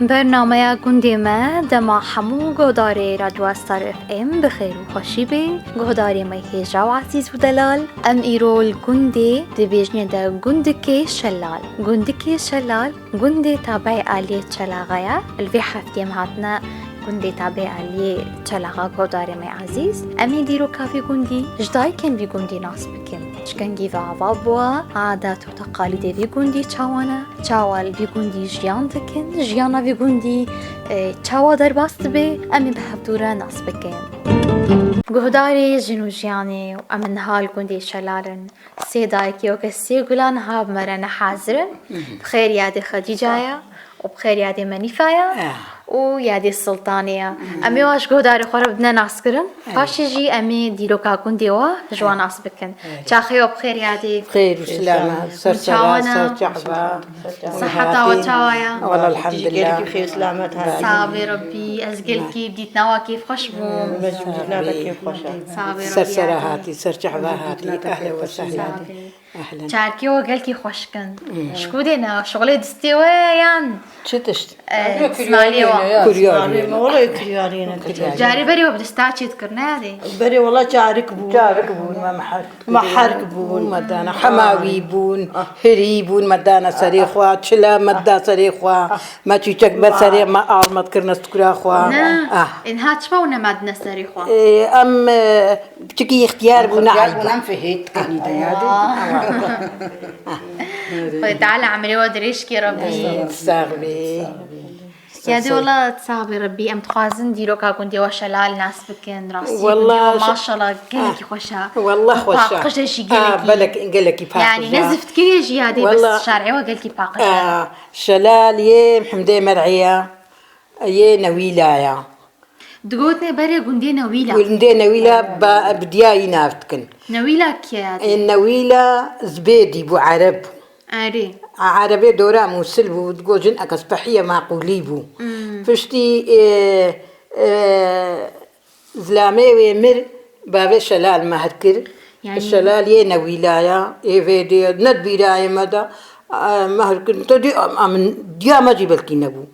برنامه گندی ما دما همو گوداره رادیو استار اف ام بخیر و خوشی به گوداره ما هجا و عزیز و دلال ام ایرول گندی دبیجنی دا گندکی شلال گندی تابع آلیه چلاغایا الوی هفته مهاتنا گندی تابع آلیه چلاغا گوداره ما عزیز امی دیرو کافی گندی جدای کن بی گندی ناس بکن شکنگی و عواب بوا عادات و تقالید وی گندی چاوانا چاوال وی گندی جیان تکن جیانا وی گندی چاوا در باست به امی به هفدورا ناس بکن گهداری جنو جیانی و امن حال گندی شلالن سیدای که کسی گلان هاب مرن حاضرن بخیر یاد خدیجایا و بخیر یاد منیفایا و یاد سلطانیا امی واش گهداری خورا بدنا ناس کرن پاشی جی امی دیروکا گندی وا جوان ناس بکن چاخی و بخیر یادی بخير وسلامة سر جعبة صحة وتوايا والله الحمد لله بخير سلامتها صابي ربي أزقل كيف بديت نوا كيف خوش بوم مجبورنا كيف خوشة صابي سر ربي سراهاتي سر جعباتي أهلا وسهلا أهلا شاركي وقال كي خوش كن شكودنا شغلي دستي ويان شتشت اسماعيلي كورياني ما والله كريانين جاري بري وبدستاتشي تذكرنا هذه بري والله جاركبون ما محركبون مدانا حماويبون هريبون مدانا سريخوا تشلا مدا سريخوا ما تشيك بسري ما أعلم تذكرنا سكراخوا إن هاتشفونا مادنا سريخوا أم بتشكي اختيار بنا عيبا فهيت كنيدة تعالى عمري ودريشكي ربي تستغبي يا دي والله تصابي ربي ام تخازن ديروكا كنتي وشلال ناس بكن راسي والله ما شاء الله قالك خوشها والله خوشها باقش شي قالك بالك قالك باقش يعني نزفت كل يجي هذه بس شارعي وقالك باقش شلال يه محمدة مرعية يه نويلايا دقوتني بري قندي نويلا قندي نويلا بدياي نافتكن نويلا كيادي النويلا زبيدي بو عرب أري عربي دورا موسلبو تقولن أكسبحية معقوليبو فشتي زلامي ويمر بابي شلال مهركر يعني الشلال يه نويلايا يه فيديو ند بيراي مدى مهركر تدي من ديا ما جبلكي نبو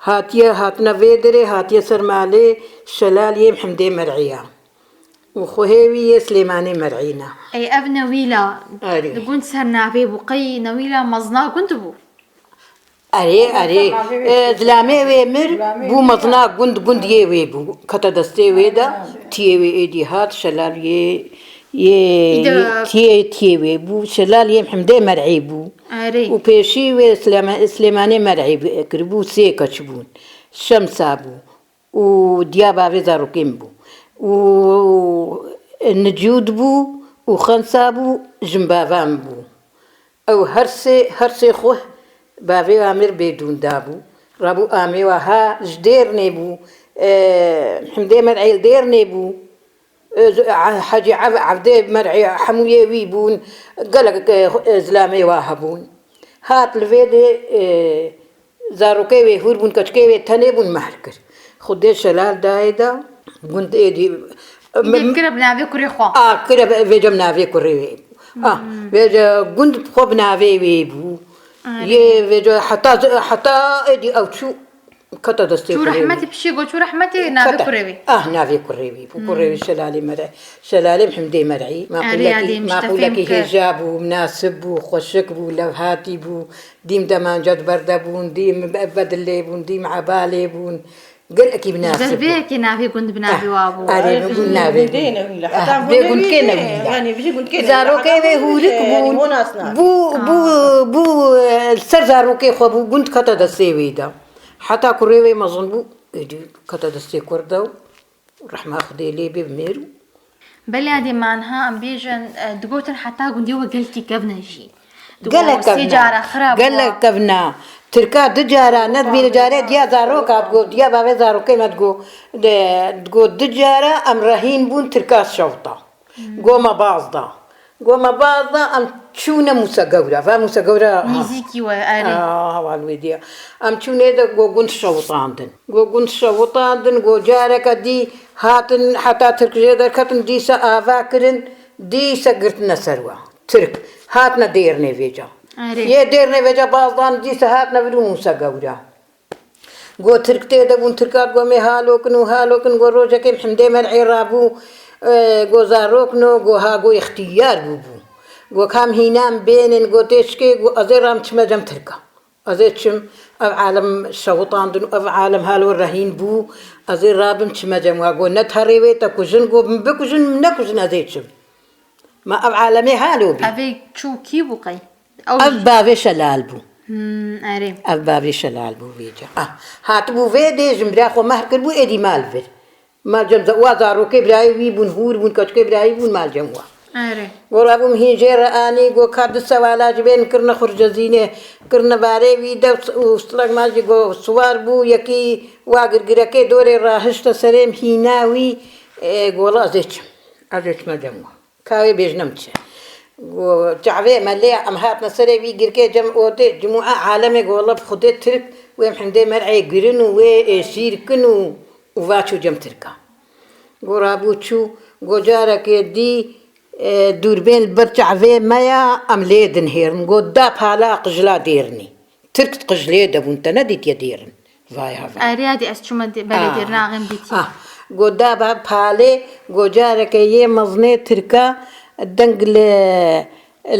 هاتنا فيدري هاتيا سرمالي شلال يه محمدي مرعيا وخوهيوي سليماني مرعينا أي أب نويلا تقول سرنا في بقي نويلا مزنا كنت بو أري زلامي ويمر بو مزنا قند يوي بو كتا دستي ويدا تيوي ايدي هات شلال تيوي بو شلال يه محمدي مرعي بو وبيشي سليماني مرعي كربو سيكا شبون شمسا بو وديابا في زاروكين بو والنجود بو وخنسا بو جنبابان بو او هرسي خوه بابي وامر بيدون دابو رابو امي وها جدير نيبو محمدي مرعي دير نيبو حاجي عبدي مرعي حمويه ويبون قالك زلامي واهبون هات الفيدي زاروكي ويهوربون كشكي تنيبون محركر خدي شلال دايدا قلت ايدي كرب نافي كوري خوا كرب فيجم نافي كوري فيجا قلت خوب نافي ويبو يه فيجا حتى ايدي او شو كتا دستي شو رحمتي بشيغو شو رحمتي نافي كوري نافي كوري كوري شلالي مرعي شلالي محمدي مرعي ما اقول لك هجاب ومناسب وخشك ولوهاتي بو ديم دمان جد بردبون ديم بدليبون ديم عباليبون قال لك بناسب زربيك نافي كنت بنافي وابو أري بقول نافي بقول كنا يعني بيجي يقول كنا زاروكي هو بو السر زاروكي خو بو قلت كتا دسي ويدا حتى كوريوي مظن بو كتا دسي كوردو رح ماخذ لي بميرو بلي هذه معناها ام بيجن دقوتن حتى قندي وقلتي كبنا شي قال لك سيجاره خراب قال لك كبنا تركا دجارة ندبي دجارة ديا زاروكا تقول ديا بابي زاروكي ما تقول دجارة أم رهين بون تركا الشوطة قوما باضة أم تشونا موسى قورة فموسى قورة نيزيكي وآري والويديا أم تشونا دا قوقون الشوطان دن قو جارك دي هاتن حتى تركجي دركتن ديسا آفاكرن ديسا قرتنا سروا ترك هاتنا ديرني فيجا ये देर ने वेजा बाज़दान जी सहात न विरू मूसा गौरा گو ترک تێدا بوون ترکات گۆمێ هالۆکن و هالۆکن گۆ ڕۆژەکەی حمدێ مەرعی ڕابوو گۆ زارۆکنۆ گۆ هاگۆ اختیار بوو بوو گۆ کام هینام بێنن گۆ تێشکێ گۆ ئەزێ رام چمەجەم ترکە ئەزێ چم ئەو عالم شەوتاندن و ئەو عالم هالۆ ڕەهین بوو ئەزێ رابم چمەجەم وا گۆ نەتهەڕێوێتە کوژن گۆ بکوژن نەکوژن ئەزێ چم ما ئەو عالەمێ هالۆ بی ئەvê چووکی بووقەی ئەو باوێ شەلال بوو ئەرێ ئەو باوێ شەلال بوو وێجا هاتبوو وێ دێژم برا خۆ مەهر کرد بوو ئێدی مال بر مالجەم وا زارۆکەی برایی وی بوون هور بوون کەچکەی برایی بوون مالجەم وا ئەرێ گۆڕابووم هینژێرە ئانی گۆ کات سەوالاج بێن کردنە خورجەزینێ کردنە بارێوی دە وستڵک ماجی گۆ سوار بوو یەکی واگرگرەکەی دۆرێ ڕاهشتە سەرێم هیناوی گۆڵە ئەزێچم ئەزێچمە دەموە کاوێ بێژنەم چێ جعوێ مەلێ ئەم هاتنە سەرێوی گرکێ جەم ئۆدێ جموعە عالەمێ گۆڵە خودێ ترک وێم حمدێ مەرعێ گرن و وێ ئێسیرکن و واچوو جەم ترکە گۆڕابوو چوو گۆجارەکێ دی دووربێن بەرچعوێ مەیە ئەم لێ دنهێرن گۆ دا پالا قژلا دێرنی ترکت قژلێ دەبوون تە نەدیتە دێرن وای هەڤ ئەریادی ئەس چوومە بەرێ دێرناغم دیتی گۆ دا با پالێ گۆجارەکە یێ مەزنێ ترکە دەنگ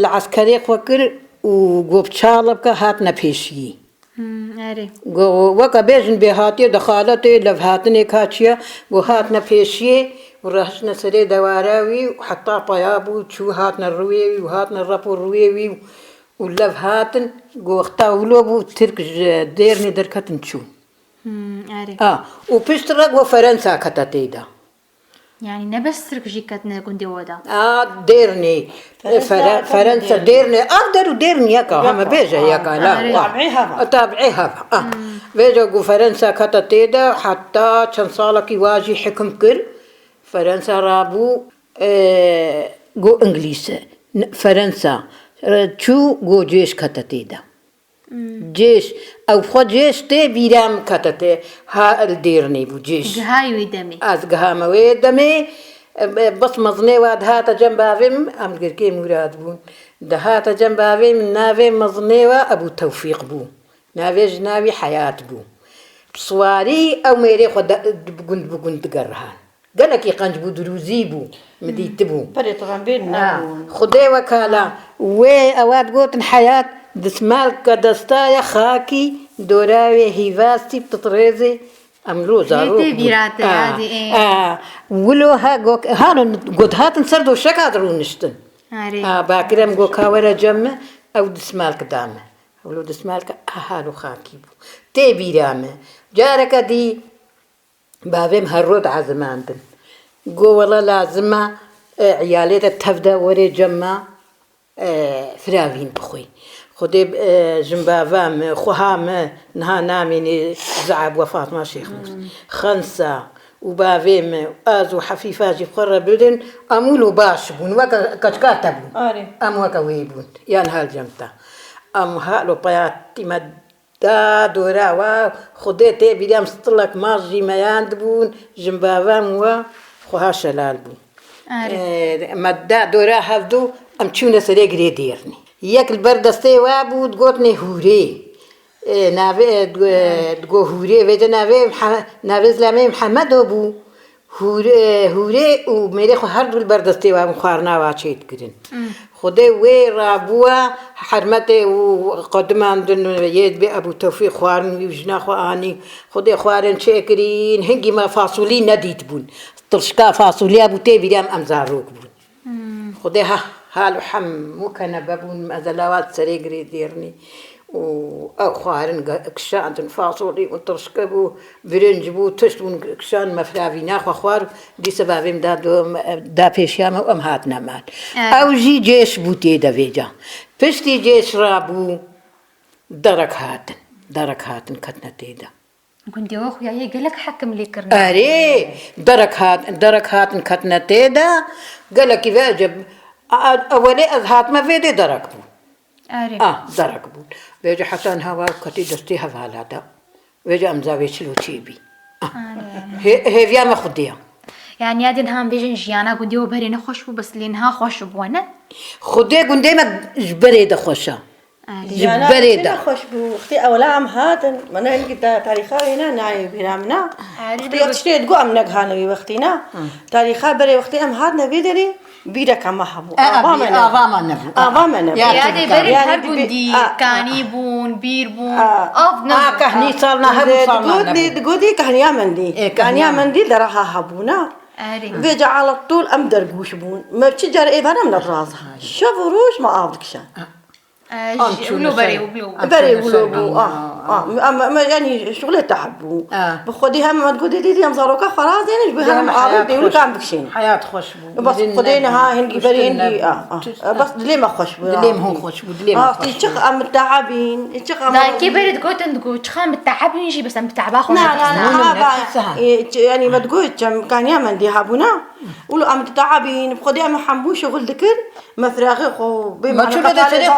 لە عەسکەرێ خۆ کرد و گۆ بچاڵە بکە هاتنە پێشیی ئەرێ وەکە بێژن بێ هاتیە دەخالەتێ لە هاتنێ کاچیە بۆ هاتنە پێشیێ ڕاهشتنە سەرێ دەواراوی و حتا پیا بوو چوو هاتنە ڕوێوی و هاتنە ڕەپ و ڕوێوی و لەڤ هاتن گۆختا ولۆ بوو ترک دێرنی دەرکەتن چوو ئەرێ و پشتڕە بۆ فەرەنسا کەتە تێدا یعنی نەبەس ترکژی کەتنە گوندێوەدا دێرنێ فەرەنسا دێرنێ ئەف دەر و دێرن یەکە هەمە بێژە یەکە تابعی هەبە بێژە گو فەرەنسا کەتە تێدا حتا چەند ساڵێکی واژی حکم کرد فەرەنسا ڕابوو گۆ ئینگلیسە فەرەنسا چوو گۆ جێش کەتە تێدا جێش ئەو خۆ جێش تێ بیرام کەتە تێ هائل دێرنەی بوو جێش گەهاوی دەمێ ئازگەهامەوێ دەمێ بەس مەزنێ وا دەهاتە جەم باوێم ئەم گرکەی موراد بوون دەهاتە جەم باوێ من ناوێ مەزنێوە ئەبوو تەوفیق بوو ناوێژ ناوی حەیات بوو سواری ئەو مێرێ خۆ بگوند بگوند دگەڕهان گەلێکی قەنج بوو دروزی بوو مدیت بوو خودێ وەکالا وێ ئەوات گوتن حەیات دسمال کە دەستایە خاکی دۆراوێ هیڤاستی بتڕێزێ ئەمرۆ ولۆ هانن گوت هاتن سەر دۆشەکات ڕوونشتن باکرم گۆ کاوەرە جەممە ئەو دسمالکە دامە ئەولۆ دسمالکە ئاهار و خاکی بوو تێ بیرامە جارەکە دی باوێم هەرڕۆ عەزماندن گۆوەڵە لازمە عیالێتە تەفدە وەرێ جەممە فراوین بخۆی خودێ ژمباڤام خۆهامە نها نامێنێ زعاب وە فاتما شێخ خەنسا و باوێمە ئاز و حەفیفاژی خۆڕە بدن ئەمول و باش بوون وەکە کەچکاتە بوون ئەم وەکە وێ بوون یان هەڵجەمتە ئەم هەڵ و پەیاتیمە دا دۆراوە خودێ تێ بیرام ستڵک ماژی مەیاند بوون ژمباڤام وە خۆها شەلال بوو مەدا دۆرا هەفتوو ئەم چوونە سەرێ گرێ دێرنی یەک بەردەستەی وا بوو گوتنێ هورێ ناوێ گۆ هورێ وێدە ناوێ زلامێ محەممەدۆ بوو هورێ و مێرێ خۆ هەردوو بەردەستەی وا خواردناوا چێت کردن خودێ وێ ڕابووە حرمەتێ و قەدماندن یێت بێ ئەبوو تەوفیق خواردن وی ژناخۆ ئانی خودێ خوارن چێکرین هەنگی مە فاسوولی نەدیت بوون تڵشکا فاسوولیا بوو تێ بیرام ئەم زارۆک بوون خودێ هەڵ و هەموو کەنەبە بوون مەزەلاوات سەرێ گرێ دێرنی و ئەو خوارن کشاندن فاسۆڵی و تڕشکە بوو برنج بوو تشت بوون کشان مەفراوی ناخوا خوار دیسە باوێم دا پێشیامە ئەم هات نەمان ئەوژی جێش بوو تێدەوێجا پشتی جێش ڕابوو دەرەک هاتن کەتنە تێدا گوندێوە خویایە گەلک حەکم لێکردن ئەرێ دەرەک هاتن کەتنە تێدا گەلێکی وەجب ئەوەلێ ئەز هاتمە وێدێ دەرەک بوو دەرەک بوون وێجە حەسان هەوا کەتی دەستی هەڤالادا وێجە ئەمزاوێ چلو چێبی هێڤیامە خودەیە یان یادێن هەم بێژن ژیانە گوندێوە بەرێ نەخۆش بوو بەس لێنها خۆش بووە نە خودێ گوندێمە بەرێ دەخۆشە جبري ده خوش بو اختي اولا عم هاتن منا هنك تاريخها هنا ناي بيرامنا اختي اشتي تقو ام نغهانوي وقتنا تاريخها بري وقتي ام هاتنا بيدري بيدك ما حبو آبا نبو يعني بري هربون دي كانيبون بيربون كهني صارنا هرب صارنا تقولي كهنيا مندي كهنيا مندي درها هبونا بيجي على طول ام درقوش بون ما بتجر ايه انا من براسها شافوا روش ما عاودك شان ولو بري وبلو بري ولو ما يعني شغله تعبوا بخديها ما تقولي دي يوم صاروكا خلاص يعني بها معارض يقولوا كان بكشين حياة خوش بس خدينا ها هنجي بري هنجي بس دلي ما خوش دلي ما هو خوش دلي ما خوش تشق ام تعبين تشق لا كي بري تقول تندقو تخام التعب يجي بس ام تعبا خو يعني ما تقول كان يمن دي هابونا ولو ام تعبين بخديها محمو شغل ذكر ما فراغي خو ما شو بدك تري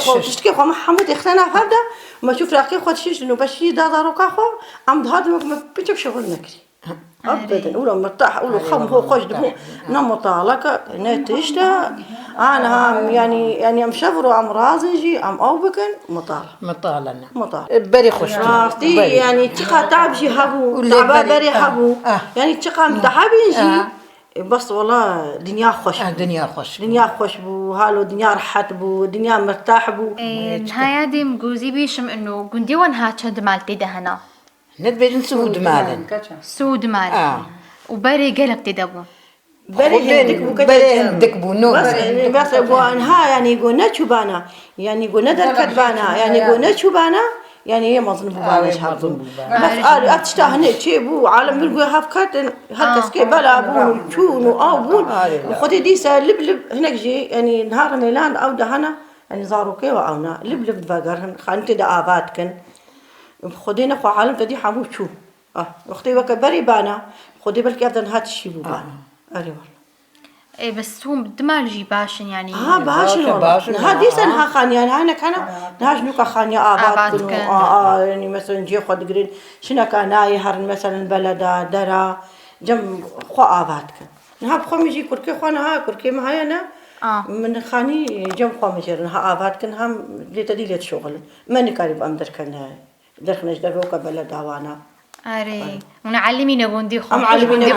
خو تشتكي خو محمود اختنا هذا ما شوف راكي خو تشيش انه باش يدارو كاخو عم هذا ما بيجيب شغل نكري ابدا ولا مرتاح ولا خم هو خوش دبو نمو طالك نتشتا انا يعني ام شفروا ام رازنجي ام اوبكن مطالنا بري خوش راستي يعني تشقى تعب شي هبو تعب بري هبو يعني تشقى متعبين بس والله دنيا خوش دنيا خوش بو هالو دنيا رحت بو دنيا مرتاح بو نهاية دي مجوزي بيشم انه قندي وانها تشد مالتي دهنا ندبي سود مالن سود مالن وبري قلق تدبو بري دكبو نو بس انها يعني قلنا شبانا يعني قلنا دركت بانا يعني قلنا شبانا يعني هي مظلوم ببالش هذا بس قالوا أتشتهني تشيبو عالم بيقول هافكات هالكسكي بلا بون شون وأبون وخدي دي لب هناك جي يعني نهار ميلان أو دهنا يعني زاروا كي وعونا لب بقرهن خانتي دا آباتكن خدينا خو عالم تدي حمو شو وقتي وكبري بانا خدي بالك أبدا هات الشيبو بانا أري والله ايه بس هو دمالجي باشن يعني باشن هذه سنها خانيا انا كان نهاج نوكا خانيا ابات يعني مثلا جي خد قرين شنا كان هر مثلا بلدا درا جم خو ابات كان نهاب خو يجي كركي خانا ها كركي معايا انا من خاني جم خو مجر نها ابات كان هم لتديله شغل ماني قريب ام دركنا درخناش دروكا بلدا وانا أري ونعلمينا قندي خو معلمينا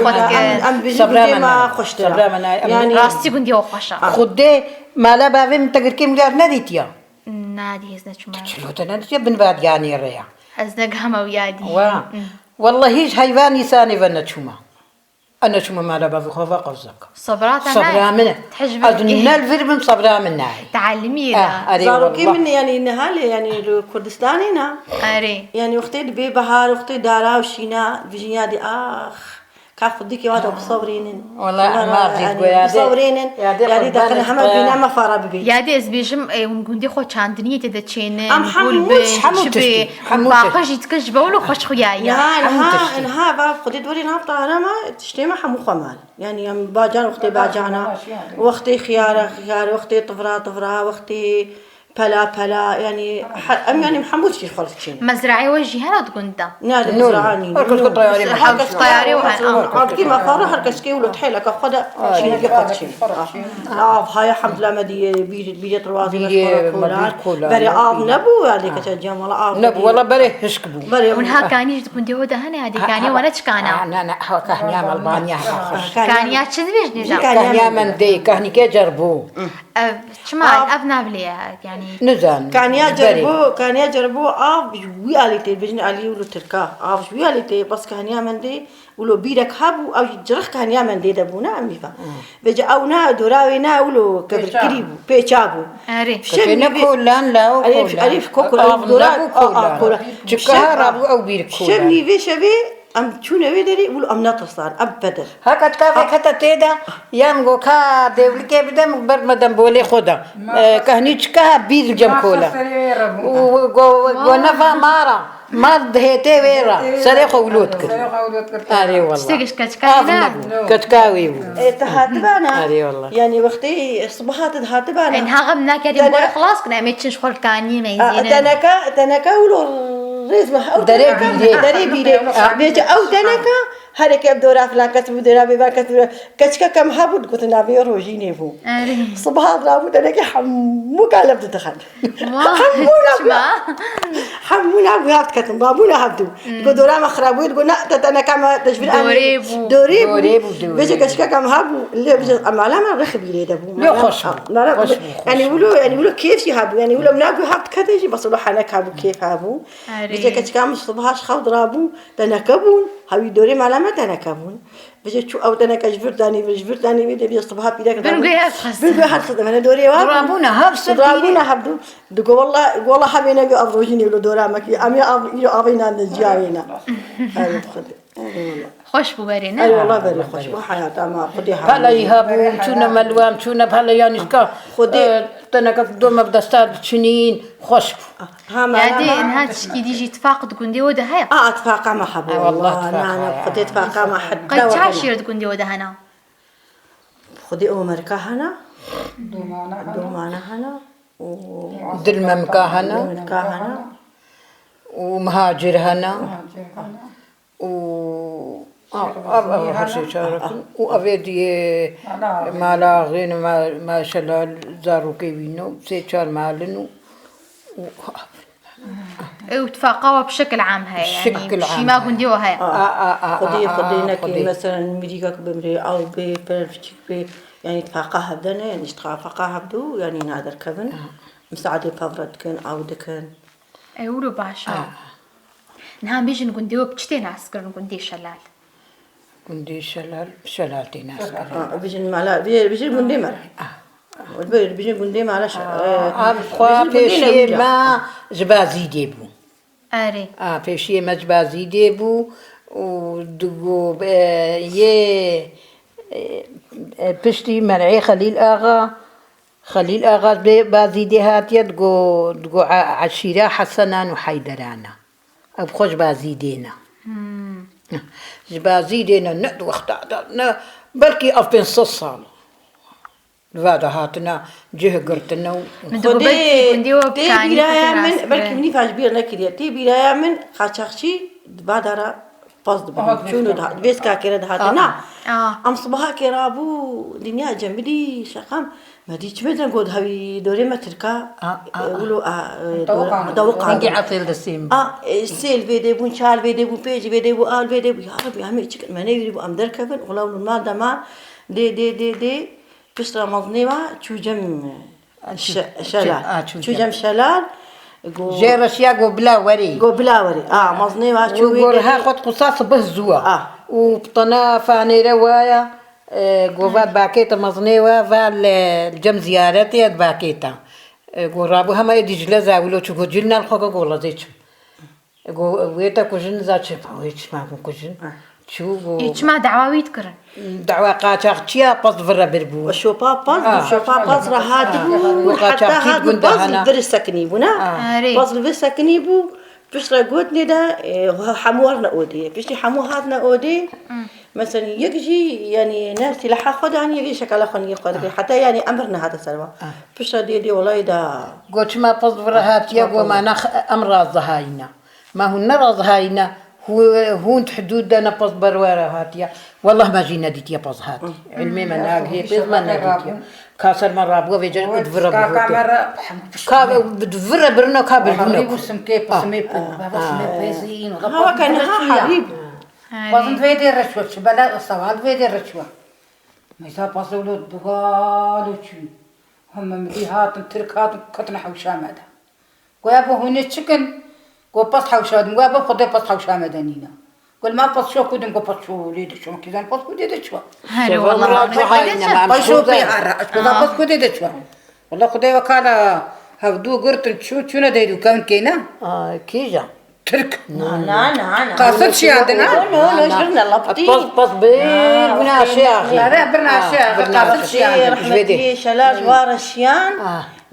قندي صبرا خوش يعني راستي قندي وخوشة خدي ما لا بابي متقركي مليار ناديتيا نادي هزنا شو تنادي بن بعد يعني الريا هزنا قهمة ويادي والله هيج حيواني ثاني بنا شوما أنا شوما ما لا بابي خوفا قفزك صبرا منه تحجب أدنى الفيلم صبرا منه تعلمينا زاروكي من يعني نهالي يعني الكردستانينا أري يعني وقتي ببهار وقتي دارا وشينا فيجينا دي كاخد ديكي وادا بصورين والله ما يعني بصورين يعني دخل هم بينا ما فارا ببي يادي اسبيجم ونقولي خو چاندني تدچين حموتش باقش يتكجبوا له خوش خويايا انها باب خدي دوري نابطه انا ما تشتي ما حمو خمال يعني باجان وقتي باجانا وقتي خيار وقتي طفرا وقتي بلا يعني يعني محمود شي خلص شي مزرعي وجهها تقندا نادي مزرعاني حركة طياري وهان كيما فارا حركة سكي ولا تحيلك خدا شي يقعد شي هاي الحمد لله ما دي بيجي طروازي مشكورة بري نبو هذيك تجمع ولا نبو والله بري هشكبو ونها كاني تقندي هو دهنا هذه كاني وانا تشكانا انا كهني عمل بانيا كاني تشذبيش نجا كهني من دي كهني كجربو شمال ابنا بلي يعني نزان كان يجربوا جوي عليتي بجني علي ولو تركا جوي عليتي بس كان يمندي ولو بيرك هابو او جرخ كان يمندي دبونا اميفا بيجا اونا دوراوينا ولو كبر كريبو بيچابو اري شفنا كولان لا وكولان الف كوكولا دورا شكهربو او بيرك كولان شبني في شبي ام شو نبيدري ولو ام نطرصان ابدا هكذا كافي كتا تيدا يامغو كا دولكي بدم بر مدام بولي خدا كهني تشكا بير جم كولا و نفا ما دهيتي ويرا سري خولوتك اري والله تشتيش كتكاوي كتكاوي تهاتبانا اري والله يعني وقتي الصبحات تهاتبانا انها غمنا كدي خلاص كنا ميتش شغل كاني ما يزين تنكا ولو ريز ما دري بيري بيجي او تنكا هر كيف دورا فلان كتب دورا بيبا كتب كتشكا كم هابود قلت نبي روجيني فو صباح ضربوا انا كي حموك على بدي دخل حمونا بهات كتب بابونا هبدو تقول دورا مخربو تقول لا انا كما تجبر دوريبو بيجي كتشكا كم هابو اللي بيجي اما لا ما رخبي لي دابو لا خوش يعني يقولوا كيف يهابو يعني يقولوا منابو هابط كذا يجي بس حنك هابو كيف هابو بيجي كتشكا مش صباحش خاو ضربو تنكبون هاوي دوري معلمة تنكبون بيجي شو أو تنك جبرتاني بيدي بيصبها بيدك بنقول هالخدمة أنا دوري واب ضربونا هبدو دقوا والله حبينا جو أفروجيني يقولوا دورا مكي أمي أبينا نجارينا هاي خدمة خوش ببرينا أي والله بري خوش وحياة ما خديها هلا يهابون شونا ملوام شونا بهلا يانيشكا خدي تنك دوما بدستار شنين خوش يعني هاد شكي ديجي اتفاق تكون دي وده هيا اتفاق ما حبوا والله انا خدي اتفاق ما حد قد تعشير تكون دي وده هنا خدي امريكا هنا دومانا هنا دلمم هنا ومهاجر هنا هرشي شاركن وأبدي مالا غين ما شلال زارو كيبينو سيشار مالنو وتفاقوا بشكل عام هاي يعني شي ما كنديو هاي خدينا كي مثلا أمريكا بمري أو بفرنسا يعني تفاقها بدنا يعني تفاقها بدو يعني نادر كبن مساعدة فافرد كان أو دكان أيورو باشا نعم بيجي نكنديو بتشتين عسكر نكندي شلال كندي شلالتي ناس بيجي مالا بيجي كندي مالا بيجي كندي مالا خوا بيشي ما جبازي ديبو أري بيشي ما جبازي ديبو ودقو يه بشتي مرعي خليل آغا بازي دي هاتيا دقو عشيرة حسنان وحيدرانا أبخوش بازي دينا جبازي دينا ند وقت بركي أفين صال هذا هاتنا جه قرتنا تي بيرايا من بركي مني فاش بيرنا كده تي بيرايا من خاشخشي بادرا فاز شنو ده بس كاكير ده هاتنا أم صباح كرابو دنيا جنبي شقام ما ديش مثلا قد هاي دوري ما تركا ولو دوقة نجي عطيل السيم سيل فيدي بون شال فيدي بون بيج فيدي بون آل فيدي بون يا ربي عمي تشكل ما نيجي بو أم در كفن ولو المال دما دي بشرة مظنية شو جم شلال شو جم شلال جيرشيا جو بلا وري مظنية شو وجورها قد قصاص بهزوا وبطنا فاني رواية جوفات باكيتا مظنية فالجم زيارتي باكيتا جورابو هما يدي جلزا ولو شو جلنا الخوكا جولا زيتش جو ويتا كوجن زاتش فويتش ما كوجن شو يجمع دعوة يذكرن دعوة قاچاقچيا باز فرا بربو وشو باز رهاتبو حتى هاد باز درسكني بنا باز درسكني بو بيش رجوتني ده حمورنا أودي بيش حموهاتنا أودي مثلا يجي يعني نفسي لحق خد يعني يجي شكله خني قدر حتى يعني أمرنا هذا سلوا بيش دي والله ده قلت ما باز فرهات يجوا ما نخ أمراض هاينا ما هو نرض هاينا هو حدود ده نبض بروارة هاتيا والله ما جينا ديتيا باز هاتي علمي مناق هي بيز ما ناديتيا كاسر مرة أبغى بيجي بدفرة كاميرا بدفرة برنا كابل هنا بسم كيف بسمي بسمي بيزين هو كان حبيب وزن فيدي رشوة شبلا السواد فيدي رشوة ما يصير بسولو بقالو شو هم مديهات تركات كتنا حوشام هذا قابو هنا تشكن قو بس حوشام قابو خده بس حوشام دنينا قل ما بس شو كودن قو بس شو ليد شو كذا بس كودي شو هلا والله بس شو بيعرق كذا بس كودي شو والله خده وكالا هفدو قرت شو نديرو كم كينا كيجا ترك نا قاصد شي عندنا لا جبنا لبطي بس بير بنا شيخ لا برنا شيخ قاصد شي عندنا شلال وارشيان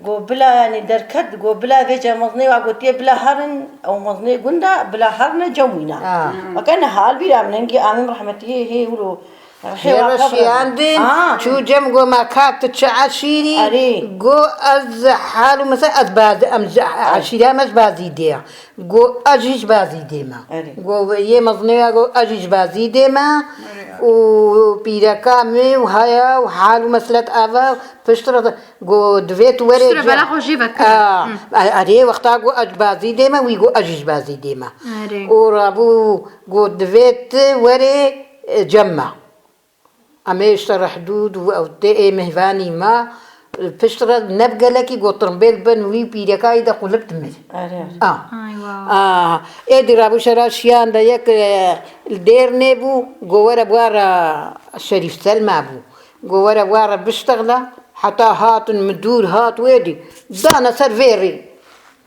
قبلا يعني دركت قبلا فيجا مظني وقلتي بلا هرن أو مظني قندا بلا هرن جوينا وكان حال بيرا من نجي آمين رحمتي هي ولو شي عندي شو جم جو ما كات تشعشيري جو از حالو مثلا از بعد عشيرة مش بازي ديا جو أجيش بازي ديما جو يه مظنية جو أجيش بازي ديما وبيركامي وهايا وحالو مثلت آفا فشترة جو دويت وري فشترة بلا خوشيبك أري وقتا جو أج بازي ديما ويجو أجيش بازي ديما ورابو جو دويت وري جمع أميشتر حدود وأوتي مهفاني ما فشترة نبقى لكي جو ترمبيل بنوي بيركاي دا قلبت مل إيه رابو شراشيان دا يك الدير نبو جوارا بوارا الشريف سلمى بو جوارا بوارا بشتغلة حتى هات مدور هات ويدي دانا سرفيري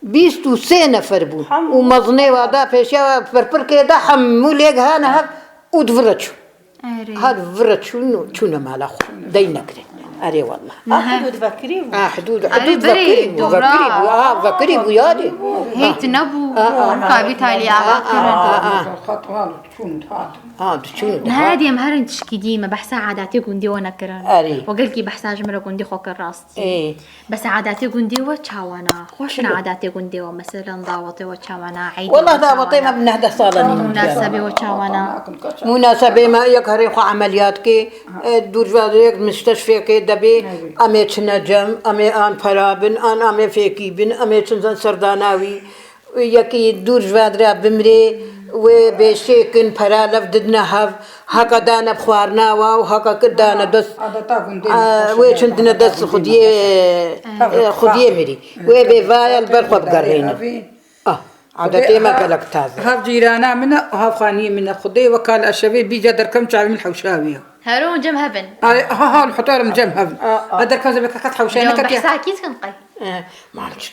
بيستو سنة فربو ومظني وادا فيشيا فربر كده حموليك هانا هك ودفرتشو هذا فرت شنو مال أخو دينك أري والله حدود بكري حدود بكري ويادي هي تنبو كابي تالي هادي مهرن تشكي ديما بحسا عاداتي قندي وانا كران وقلكي بحسا جمرة قندي خوك الراستي بس عاداتي قندي وشاوانا خوشنا عاداتي قندي ومثلا ضاوطي وشاوانا عيد والله ضاوطي ما بنهدى صالني مناسبة وشاوانا مناسبة ما يكهري خو عملياتك دور جوازك مستشفى كي دبي أمي تنجم أمي آن فرابن أمي فيكي بن أمي تنزل سرداناوي يكي دور جوادرا بمري وبيشيكن فرا لفدنا هكا دانا بخوارنا وهكا كدانا دس ويش عندنا دس خديه مري وبيفايا البرخو بقرينا عادتي ما قالك تازه هاف جيرانا منا وهاف خانية منا خديه وكال الشباب بيجا دركم شعب من الحوشاوية هارون جم هبن ها الحطار من جم هبن هذا كان زي كات حوشانة كات بحسا أكيد كان قاي ما عرفتش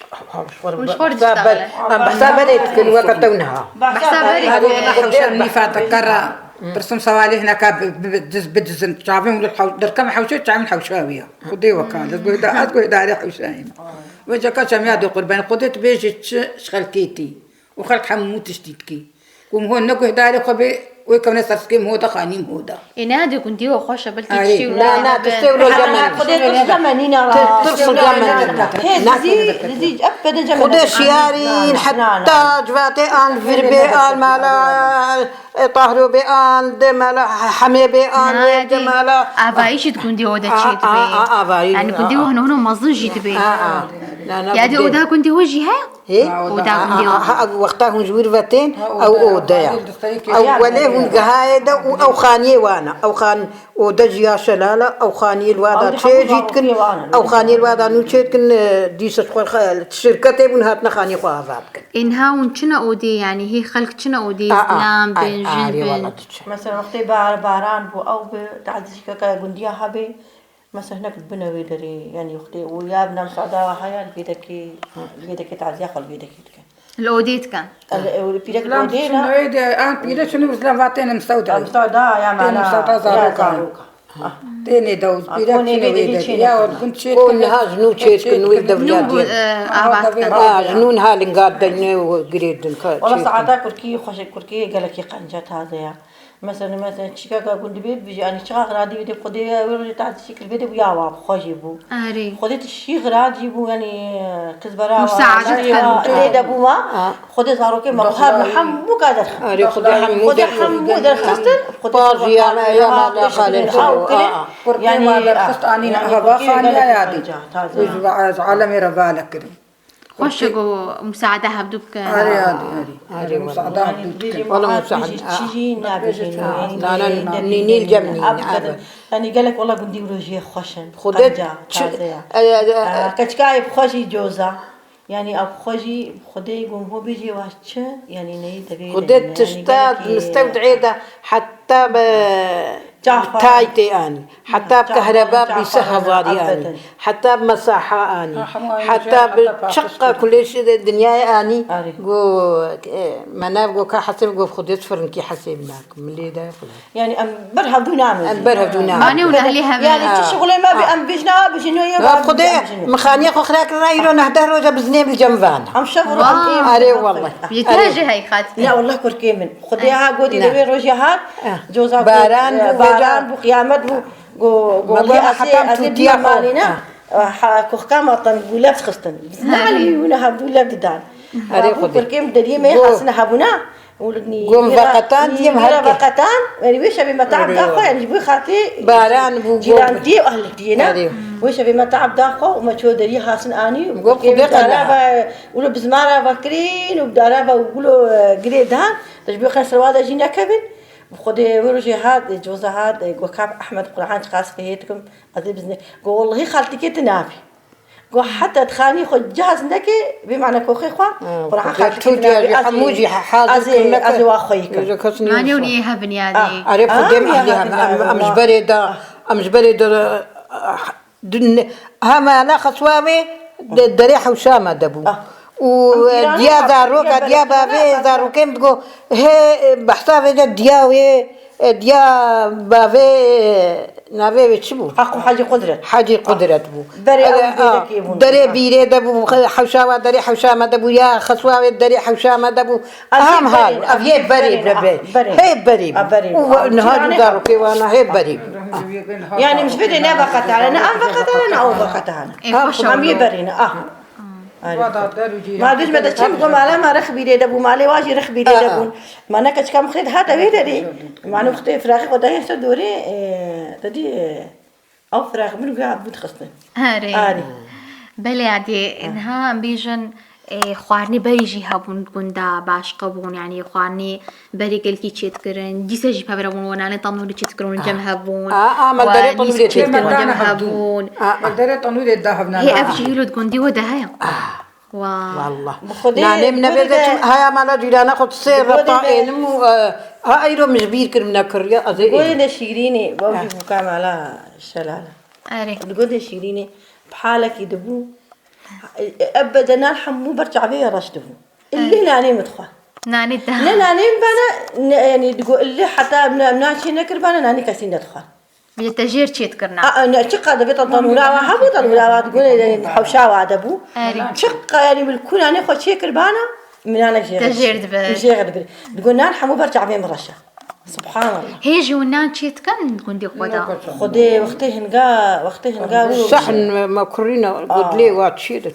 مش خورد تشتغل بحسا بديت كل وقت تونها بحسا بديت هذا حوشان فاتك كرا برسم سوالي هناك بدزن شعبهم دركم حوشات شعب من الحوشاوية خديه وكال أتقول ده عليه حوشان وجا كاتش ميادو قربان قدت بيجي شغلتيتي وخلق حمو تشتيتكي ومهون نكو هداري خبي ويكون سرسكي مهودا خاني مهودا إنادي كنتي وخوشة بلكي تشيو لا تستولو جمال خدي زمنينا ترسل جمال لذيج أبدا جمال خدي شيارين حتى جواتي آن فيربي آن مالا طاهرو بي آن دمالا حمي بي آن دمالا أبايش تكون دي ودا تشيت بي يعني كنتي وهنا مظن جيت بي يعني ودا كنتي هو جهة ودا كنتي وقتها نجور فاتين أو أودايا أو وليه جهايدا أو خانية وانا أو خان ودجيا شلالة أو خانية الوادا تشيجيت كن أو خانية الوادا نوتشيت كن ديس الشركة تبون هاتنا خانية خواهات كن إنها ونشنا أودي يعني هي خلق شنا أودي إسلام بين جنب مثلا وقتي باران بو أو بتعدي كا جنديا حبي مثلا هناك بنوي دري يعني وقتي ويا بنام صعدا وحيان بيدك تعزيا خل بيدك الأوديت كان البيدك الأودينا بيدك شنو زلافاتين مستودع يا معنا مستودع زاروكا تاني دوز بيدك شنو يا كنت شيء كلها جنون شيء كنو يدبريات جنون هالنقاد دنيا وقريد والله ساعات كركي قالك يقنجت هذا مثلا شيكاغا كنت بيجي يعني شغال غادي بدي خدي ولا تاع الشكل بدي ويا خاجيبو خديت الشيخ غادي بو يعني كزبره مساعده دابو ما خدي صاروا كيما محمو قادر خدي حمو خستن باجي يا ما خالد يعني ما درست اني هبا خاني يادي عالمي ربالك كده خوشكو مساعدة هبدوك هاري مساعدة هبدوك والله مساعدة شيء نابي لا نيل جمني يعني قالك والله قندي وروجي خوشن خدت كتكاي بخوشي جوزا يعني أب خوشي خدي يقوم هو بيجي واشش يعني نيل تبي خدت تشتاد مستودعيدة حتى تايتي أني حتى بكهرباء بسهضاري أني حتى بمساحة أني حتى بشقة كل شيء الدنيا أني جو مناف جو كحسب جو خدت فرنكي حسب معك ملي ده يعني أم برهب دونام برهب دونام أنا ونهليها يعني شغلي ما بأم بيجنا بيجنو يا خدي مخانيق وخلاك رايرو نهدر وجا بزني بالجنبان أم شغل أري والله يتهاجي هاي خاتي لا والله كركي من خديها قودي دبي روجيهات جوزها باران بو قيامت بو والله حكمت أزي مالنا كوخكام أطن بولابس خستن نعلي ونها بولاب ددان كركيم دريه ما يحسنا هبونا ولدني قوم فقطان ديم هركي فقطان يعني ويش أبي متعب داخل يعني جبوي خاطي باران بو جيرانتي وأهلك دينا ويش أبي متعب داخل وما شو دريه حسن أني وقدرة ولو بزمارة بكرين وبدارة وقولوا قريدان تجبي خن سروادة جينا كبن وخدي ورجي هاد جوزها هاد وكاب أحمد قرآن خاص فيتكم أذي بزني قول والله خالتي كي نافي قو حتى تخاني خد جهاز نكي بمعنى كوخي خوا قرآن خالتي نافي حموجي حاضر أزي واخويك ماني ونيها بنيادي عرف قدام أهلها أمش بريدة هما لا خصوامي دريحة وشامة دبو وديا داروكا ديا بابي داروكين بقول هي بحساب ديا بابي نابي بتشبو حقو حاجة قدرة بو دري بيري دبو حوشامة دري حوشامة دبو يا خصوامي دري حوشامة دبو أهم هاي أبي بريب ونهار داروكي وأنا هي بريب يعني مش بدي أنا بقتها أنا بقتها أنا أو بقتها أنا أم يبرينا ما دش بدأ تشم قم على ما رخبي لي دبو مالي واجي رخبي لي دبون ما أنا كم خد هذا ويدري ما أنا أختي فراخ وده يسدوري تدي أو فراخ منو قاعد بتخصني هاري بله عادي إنها بيجن خوارني بريجي هبون قندا باش قبون يعني خوارني بري قلكي تشتكرن جيسا جيبها برابون وانا طنوري تشتكرون جم هبون مالداري طنوري تشتكرون جم هبون مالداري طنوري دهبنا هي أفجيلو تقندي ودهايا والله يعني من بيجي هيا مالا جيرانا خد سير رطائن مو هايرو مجبير كرمنا كريا أزاي قولي ده شيريني بوجي بكام على الشلالة قولي شيريني بحالك يدبو أبدا نالحم مو برجع بيه رشته اللي ناني مدخل ناني ده لا ناني بنا يعني تقول اللي حتى مناشي نكر بنا ناني كسين ندخل بالتجير شيء تكرنا شقة ده بيت الطنورة وحبيت الطنورة تقول يعني حوشة وعدبو شقة يعني بالكون أنا خد شيء كربانة من أنا تجير دبر تقول نالحم مو برجع بيه مرشة سبحان الله هيجي ونان شيت كان تقولي خدي وقتي هنقا صحن ما كرينا قد لي واتشيد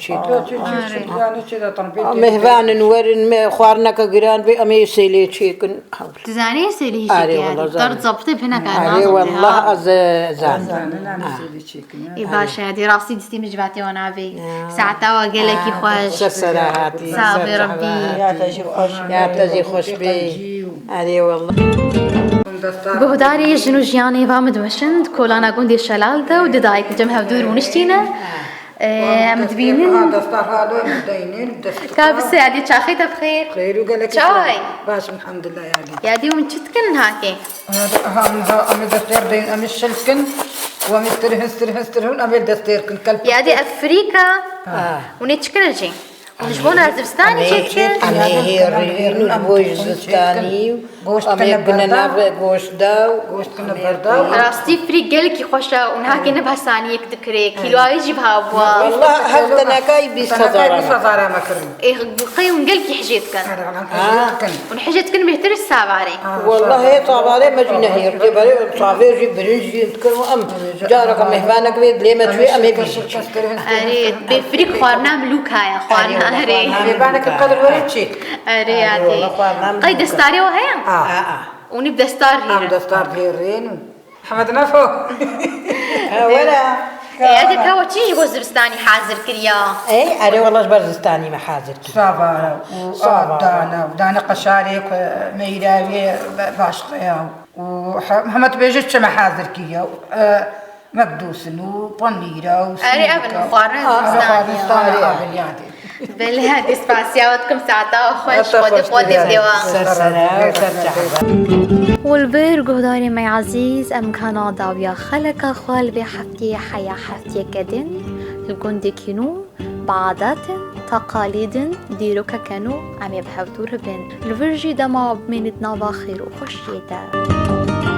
مهبان نورن خوارنا كجيران بأمي سيلي تشيكن تزاني سيلي يعني قدرت ضبطي بهنا كان والله زان إيه باشا هذه راسي دستي مجباتي وانا بي ساعتها وقالك خوش سرهاتي صابي ربي يا تجي خوش بي هذه والله بهداري جنو جياني وامد وشند كولانا قندي الشلال ده ودايك جمها بدور ونشتينا مدبينين كابس يا دي شاخيت بخير خير وقالك شاي باش الحمد لله يا دي ومشتكن هاكي أمي دستير دين أمي الشلكن وأمي استرهن أمي دستير كن كلب يا دي أفريقيا ونتشكن الجي ونجبونا زبستاني شكل أنا هي رينو بوزستاني أمي بننا بقوش داو راستي فريق قالك خوشة ونهاكي نبها ثانية كتكري كيلو يجيب هابوا والله هل تناكاي بيستزارة مكرم إيه قيم قالك حجيت كان ونحجيت كان بيهتر السابعري والله هي صاباري ما جينا هي رجباري صافي جيب برنجي تكلم أم جارك مهبانك بيد ليه ما تشوي أمي بيجي أريد بفريق خوارنا ملوك هاي خوارنا أريد مهبانك القدر وريتشي أريد قيد استاري وهي ونبدأ ستار هيرين دستار هيرين محمد نفو ولا هذيك هو تيجي بوزرستاني حاضر كريا اي اري والله برزستاني ما حاضر صابا ودانا قشاريك ميراوي باشقيا ومحمد بيجتش ما حاضر كيا مقدوسن وبنيرة أري أبن خوارنا زستاني بله هذه سباسياتكم ساعتها خوش قد بدوا والبير قهداري مي عزيز أم كان داويا خلق خال بحفتي حيا حفتي كدن الجند كينو بعادات تقاليد ديروكا كانوا عم يبحثوا ربن الفرجي دما من تناوا خير وخش يدا